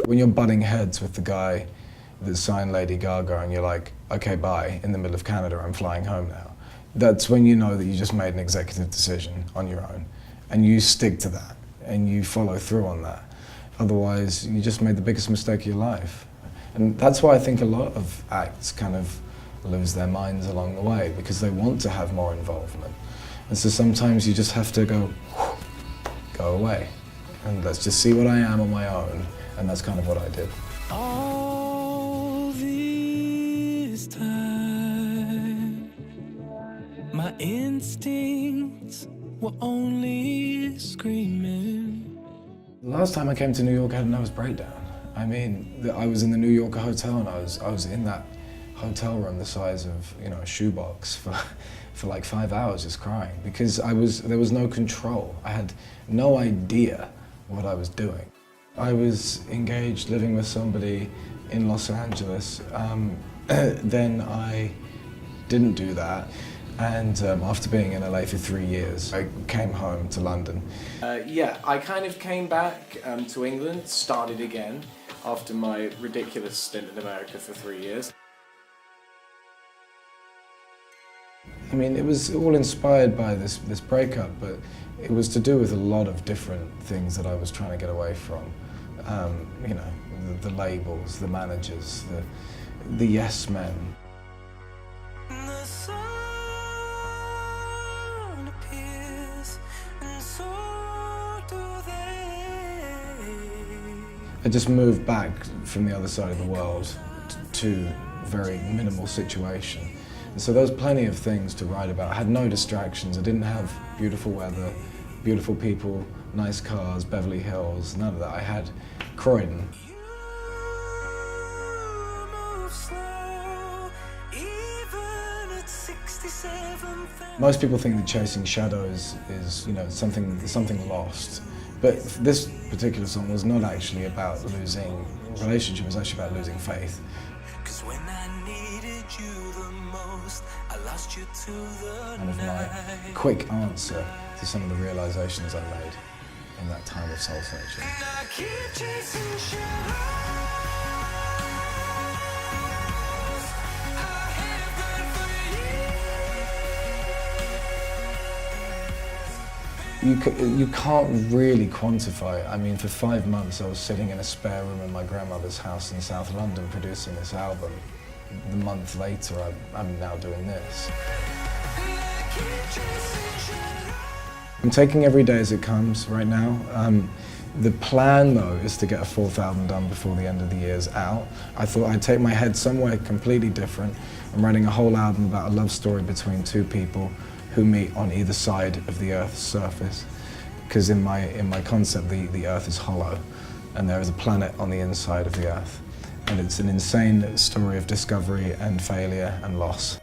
When you're butting heads with the guy that signed Lady Gaga and you're like, okay, bye, in the middle of Canada, I'm flying home now. That's when you know that you just made an executive decision on your own. And you stick to that, and you follow through on that. Otherwise, you just made the biggest mistake of your life. And that's why I think a lot of acts kind of lose their minds along the way, because they want to have more involvement. And so sometimes you just have to go away, and let's just see what I am on my own, and that's kind of what I did. All this time, my instincts were only screaming. Last time I came to New York, I had a nervous breakdown. I mean, I was in the New Yorker hotel, and I was in that hotel room the size of, you know, a shoebox for like 5 hours just crying, because there was no control. I had no idea what I was doing. I was engaged, living with somebody in Los Angeles. Then I didn't do that, and after being in LA for 3 years, I came home to London. Yeah, I kind of came back to England, started again after my ridiculous stint in America for 3 years. I mean, it was all inspired by this breakup, but it was to do with a lot of different things that I was trying to get away from. You know, the labels, the managers, the yes men. The sun appears, and so do they. I just moved back from the other side of the world to a very minimal situation. And so there was plenty of things to write about. I had no distractions. I didn't have beautiful weather, beautiful people, nice cars, Beverly Hills, none of that. I had Croydon. Most people think that chasing shadows is, you know, something lost. But this particular song was not actually about losing a relationship, it was actually about losing faith. 'Cause when I needed you the most, I lost you to the Kind of my night. quick answer to some of the realizations I made in that time of soul searching. I keep chasing shadows. I have been for years. You can't really quantify it. I mean, for 5 months I was sitting in a spare room in my grandmother's house in South London producing this album. The month later, I'm now doing this. I'm taking every day as it comes right now. The plan, though, is to get a 4th album done before the end of the year's out. I thought I'd take my head somewhere completely different. I'm writing a whole album about a love story between two people who meet on either side of the Earth's surface. Because in my concept, the Earth is hollow, and there is a planet on the inside of the Earth. And it's an insane story of discovery and failure and loss.